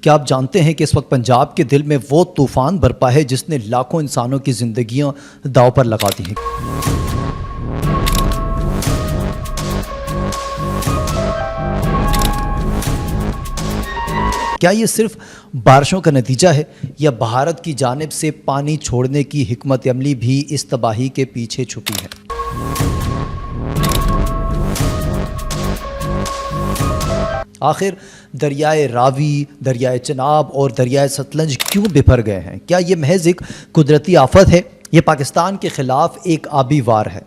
کیا آپ جانتے ہیں کہ اس وقت پنجاب کے دل میں وہ طوفان برپا ہے جس نے لاکھوں انسانوں کی زندگیاں داؤ پر لگا دی ہیں؟ کیا یہ صرف بارشوں کا نتیجہ ہے یا بھارت کی جانب سے پانی چھوڑنے کی حکمت عملی بھی اس تباہی کے پیچھے چھپی ہے؟ آخر دریائے راوی، دریائے چناب اور دریائے ستلج کیوں بپھر گئے ہیں؟ کیا یہ محض ایک قدرتی آفت ہے؟ یہ پاکستان کے خلاف ایک آبی وار ہے؟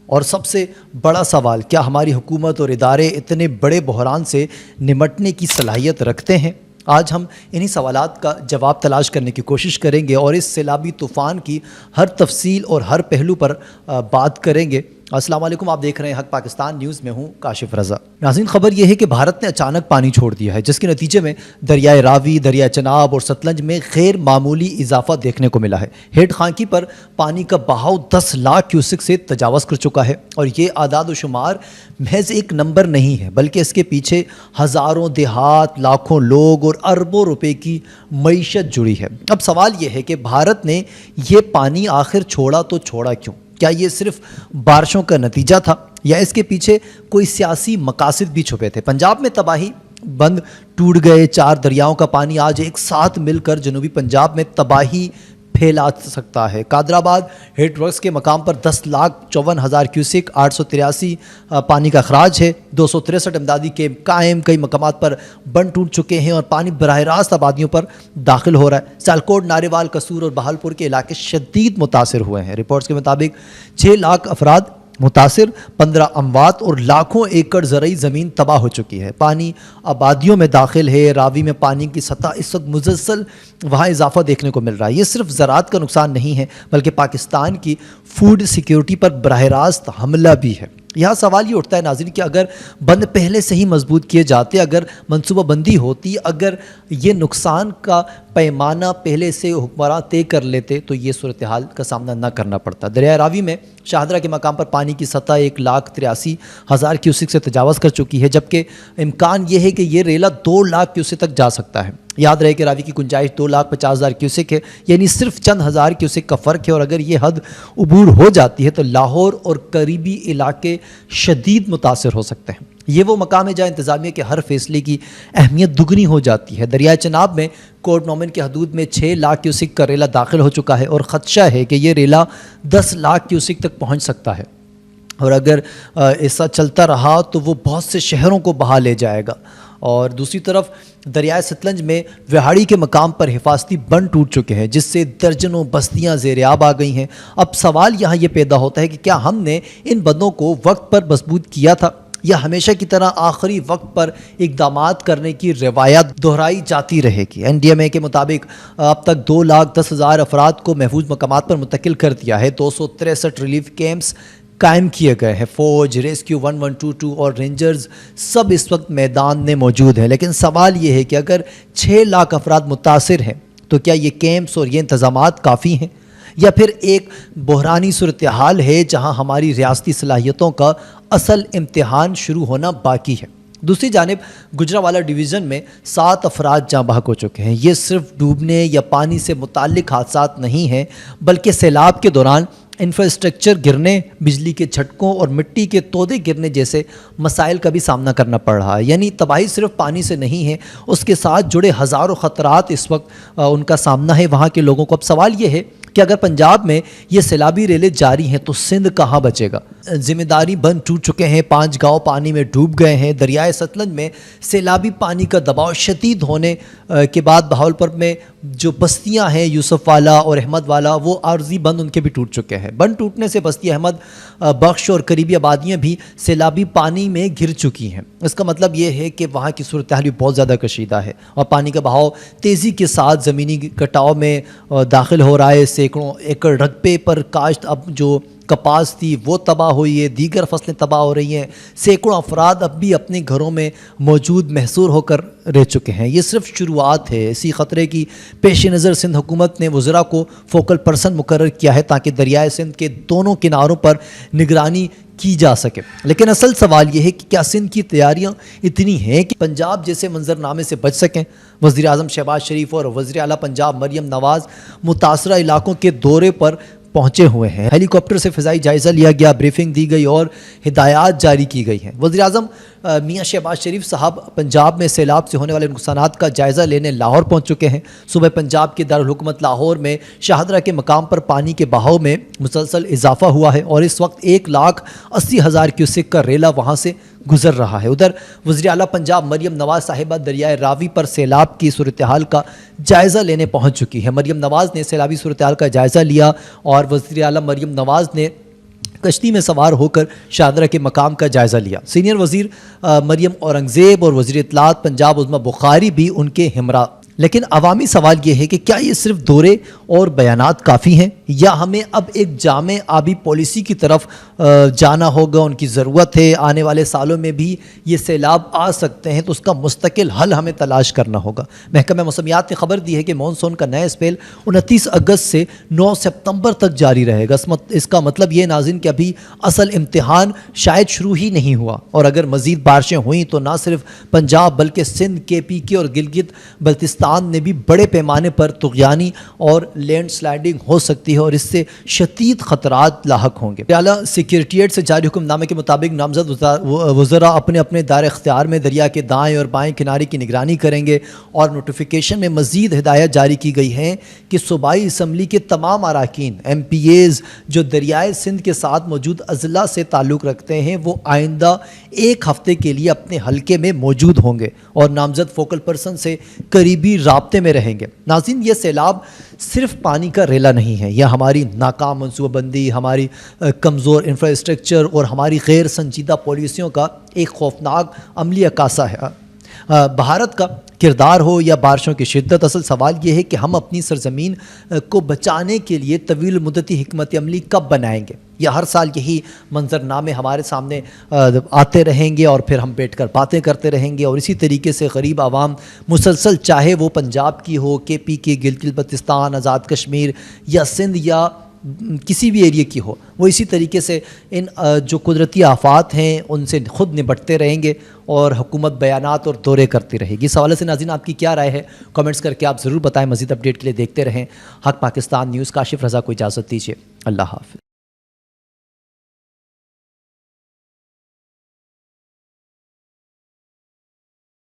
اور سب سے بڑا سوال، کیا ہماری حکومت اور ادارے اتنے بڑے بحران سے نمٹنے کی صلاحیت رکھتے ہیں؟ آج ہم انہی سوالات کا جواب تلاش کرنے کی کوشش کریں گے اور اس سیلابی طوفان کی ہر تفصیل اور ہر پہلو پر بات کریں گے۔ السلام علیکم، آپ دیکھ رہے ہیں حق پاکستان نیوز، میں ہوں کاشف رضا۔ ناظرین، خبر یہ ہے کہ بھارت نے اچانک پانی چھوڑ دیا ہے، جس کے نتیجے میں دریائے راوی، دریائے چناب اور ستلج میں غیر معمولی اضافہ دیکھنے کو ملا ہے۔ ہیڈ خانکی پر پانی کا بہاؤ 10 لاکھ کیوسک سے تجاوز کر چکا ہے، اور یہ اعداد و شمار محض ایک نمبر نہیں ہے، بلکہ اس کے پیچھے ہزاروں دیہات، لاکھوں لوگ اور اربوں روپے کی معیشت جڑی ہے۔ اب سوال یہ ہے کہ بھارت نے یہ پانی آخر چھوڑا تو چھوڑا کیوں؟ کیا یہ صرف بارشوں کا نتیجہ تھا یا اس کے پیچھے کوئی سیاسی مقاصد بھی چھپے تھے؟ پنجاب میں تباہی، بند ٹوٹ گئے، 4 دریاؤں کا پانی آج ایک ساتھ مل کر جنوبی پنجاب میں تباہی پھیلا سکتا ہے۔ قادر آباد ہیڈ ورکس کے مقام پر 10,54,000 کیوسک 883 پانی کا اخراج ہے۔ 263 امدادی کیمپ قائم، کئی مقامات پر بند ٹوٹ چکے ہیں اور پانی براہ راست آبادیوں پر داخل ہو رہا ہے۔ سیالکوٹ، ناریوال، قصور اور بہالپور کے علاقے شدید متاثر ہوئے ہیں۔ رپورٹس کے مطابق 6 لاکھ افراد متاثر، 15 اموات اور لاکھوں ایکڑ زرعی زمین تباہ ہو چکی ہے۔ پانی آبادیوں میں داخل ہے۔ راوی میں پانی کی سطح اس وقت مسلسل وہاں اضافہ دیکھنے کو مل رہا ہے۔ یہ صرف زراعت کا نقصان نہیں ہے، بلکہ پاکستان کی فوڈ سیکیورٹی پر براہ راست حملہ بھی ہے۔ یہاں سوال یہ اٹھتا ہے ناظرین کہ اگر بند پہلے سے ہی مضبوط کیے جاتے، اگر منصوبہ بندی ہوتی، اگر یہ نقصان کا پیمانہ پہلے سے حکمراں طے کر لیتے تو یہ صورتحال کا سامنا نہ کرنا پڑتا۔ دریائے راوی میں شاہدرہ کے مقام پر پانی کی سطح 1,83,000 کیوسک سے تجاوز کر چکی ہے، جبکہ امکان یہ ہے کہ یہ ریلا 2 لاکھ کیوسک تک جا سکتا ہے۔ یاد رہے کہ راوی کی گنجائش 2,50,000 کیوسک ہے، یعنی صرف چند ہزار کیوسک کا فرق ہے، اور اگر یہ حد عبور ہو جاتی ہے تو لاہور اور قریبی علاقے شدید متاثر ہو سکتے ہیں۔ یہ وہ مقام ہے جہاں انتظامیہ کے ہر فیصلے کی اہمیت دگنی ہو جاتی ہے۔ دریائے چناب میں کوٹ نومن کے حدود میں 6 لاکھ کیوسک کا ریلا داخل ہو چکا ہے، اور خدشہ ہے کہ یہ ریلا 10 لاکھ کیوسک تک پہنچ سکتا ہے، اور اگر ایسا چلتا رہا تو وہ بہت سے شہروں کو بہا لے جائے گا۔ اور دوسری طرف دریائے ستلج میں وہاڑی کے مقام پر حفاظتی بند ٹوٹ چکے ہیں، جس سے درجنوں بستیاں زیر آب آ گئی ہیں۔ اب سوال یہاں یہ پیدا ہوتا ہے کہ کیا ہم نے ان بندوں کو وقت پر مضبوط کیا تھا، یا ہمیشہ کی طرح آخری وقت پر اقدامات کرنے کی روایت دہرائی جاتی رہے گی؟ NDMA کے مطابق اب تک 2,10,000 افراد کو محفوظ مقامات پر منتقل کر دیا ہے۔ 263 ریلیف کیمپس قائم کیے گئے ہیں۔ فوج، ریسکیو 1122 اور رینجرز سب اس وقت میدان میں موجود ہیں، لیکن سوال یہ ہے کہ اگر 6 لاکھ افراد متاثر ہیں تو کیا یہ کیمپس اور یہ انتظامات کافی ہیں، یا پھر ایک بحرانی صورتحال ہے جہاں ہماری ریاستی صلاحیتوں کا اصل امتحان شروع ہونا باقی ہے؟ دوسری جانب گجرانوالہ ڈویژن میں 7 افراد جاں بحق ہو چکے ہیں۔ یہ صرف ڈوبنے یا پانی سے متعلق حادثات نہیں ہیں، بلکہ سیلاب کے دوران انفراسٹرکچر گرنے، بجلی کے جھٹکوں اور مٹی کے تودے گرنے جیسے مسائل کا بھی سامنا کرنا پڑ رہا ہے۔ یعنی تباہی صرف پانی سے نہیں ہے، اس کے ساتھ جڑے ہزاروں خطرات اس وقت ان کا سامنا ہے وہاں کے لوگوں کو۔ اب سوال یہ ہے کہ اگر پنجاب میں یہ سیلابی ریلیں جاری ہیں تو سندھ کہاں بچے گا؟ ذمہ داری بند ٹوٹ چکے ہیں، 5 گاؤں پانی میں ڈوب گئے ہیں۔ دریائے ستلج میں سیلابی پانی کا دباؤ شدید ہونے کے بعد بہاولپور میں جو بستیاں ہیں یوسف والا اور احمد والا، وہ عارضی بند ان کے بھی ٹوٹ چکے ہیں۔ بند ٹوٹنے سے بستی احمد بخش اور قریبی آبادیاں بھی سیلابی پانی میں گر چکی ہیں۔ اس کا مطلب یہ ہے کہ وہاں کی صورتحال بھی بہت زیادہ کشیدہ ہے، اور پانی کا بہاؤ تیزی کے ساتھ زمینی کٹاؤ میں داخل ہو رہا ہے۔ سینکڑوں ایکڑ رقبے پر کاشت اب جو کپاس تھی وہ تباہ ہوئی ہے، دیگر فصلیں تباہ ہو رہی ہیں۔ سینکڑوں افراد اب بھی اپنے گھروں میں موجود محصور ہو کر رہ چکے ہیں۔ یہ صرف شروعات ہے۔ اسی خطرے کی پیش نظر سندھ حکومت نے وزراء کو فوکل پرسن مقرر کیا ہے تاکہ دریائے سندھ کے دونوں کناروں پر نگرانی کی جا سکے. لیکن اصل سوال یہ ہے کہ کیا سندھ کی تیاریاں اتنی ہیں کہ پنجاب جیسے منظرنامے سے بچ سکیں؟ وزیر اعظم شہباز شریف اور وزیر اعلیٰ پنجاب مریم نواز متاثرہ علاقوں کے دورے پر پہنچے ہوئے ہیں. ہیلی کاپٹر سے فضائی جائزہ لیا گیا، بریفنگ دی گئی اور ہدایات جاری کی گئی ہیں. وزیر اعظم میاں شہباز شریف صاحب پنجاب میں سیلاب سے ہونے والے نقصانات کا جائزہ لینے لاہور پہنچ چکے ہیں. صوبہ پنجاب کے دارالحکومت لاہور میں شاہدرہ کے مقام پر پانی کے بہاؤ میں مسلسل اضافہ ہوا ہے اور اس وقت 1,80,000 کیوسک کا ریلا وہاں سے گزر رہا ہے. ادھر وزیر اعلیٰ پنجاب مریم نواز صاحبہ دریائے راوی پر سیلاب کی صورتحال کا جائزہ لینے پہنچ چکی ہے. مریم نواز نے سیلابی صورتحال کا جائزہ لیا اور وزیر اعلیٰ مریم نواز نے کشتی میں سوار ہو کر شاہدرہ کے مقام کا جائزہ لیا. سینئر وزیر مریم اورنگزیب اور وزیر اطلاعات پنجاب عظمیٰ بخاری بھی ان کے ہمراہ. لیکن عوامی سوال یہ ہے کہ کیا یہ صرف دورے اور بیانات کافی ہیں یا ہمیں اب ایک جامع آبی پالیسی کی طرف جانا ہوگا؟ ان کی ضرورت ہے. آنے والے سالوں میں بھی یہ سیلاب آ سکتے ہیں تو اس کا مستقل حل ہمیں تلاش کرنا ہوگا. محکمہ موسمیات نے خبر دی ہے کہ مانسون کا نیا اسپیل 29 اگست سے 9 سپتمبر تک جاری رہے گا. اس کا مطلب یہ ناظرین کہ ابھی اصل امتحان شاید شروع ہی نہیں ہوا اور اگر مزید بارشیں ہوئیں تو نہ صرف پنجاب بلکہ سندھ، KPK اور گلگت بلتستان نے بھی بڑے پیمانے پر طغیانی اور لینڈ سلائیڈنگ ہو سکتی ہے اور اس سے شدید خطرات لاحق ہوں گے. اعلیٰ سیکریٹریٹ سے جاری حکم نامے کے مطابق نامزد وزراء اپنے اپنے دائر اختیار میں دریا کے دائیں اور بائیں کنارے کی نگرانی کریں گے اور نوٹیفیکیشن میں مزید ہدایت جاری کی گئی ہیں کہ صوبائی اسمبلی کے تمام اراکین MPAs جو دریائے سندھ کے ساتھ موجود اضلاع سے تعلق رکھتے ہیں وہ آئندہ 1 ہفتے کے لیے اپنے حلقے میں موجود ہوں گے اور نامزد فوکل پرسن سے قریبی رابطے میں رہیں گے. ناظرین، یہ سیلاب صرف پانی کا ریلا نہیں ہے، یہ ہماری ناکام منصوبہ بندی، ہماری کمزور انفراسٹرکچر اور ہماری غیر سنجیدہ پالیسیوں کا ایک خوفناک عملی عکاسہ ہے. بھارت کا کردار ہو یا بارشوں کی شدت، اصل سوال یہ ہے کہ ہم اپنی سرزمین کو بچانے کے لیے طویل مدتی حکمت عملی کب بنائیں گے. یا ہر سال یہی منظرنامے ہمارے سامنے آتے رہیں گے اور پھر ہم بیٹھ کر باتیں کرتے رہیں گے اور اسی طریقے سے غریب عوام مسلسل، چاہے وہ پنجاب کی ہو، KPK، گلگت بلتستان، آزاد کشمیر یا سندھ یا کسی بھی ایریے کی ہو، وہ اسی طریقے سے ان جو قدرتی آفات ہیں ان سے خود نبٹتے رہیں گے اور حکومت بیانات اور دورے کرتی رہے گی. اس حوالے سے ناظرین آپ کی کیا رائے ہے؟ کامنٹس کر کے آپ ضرور بتائیں. مزید اپڈیٹ کے لیے دیکھتے رہیں حق پاکستان نیوز. کاشف رضا کو اجازت دیجیے. اللہ حافظ.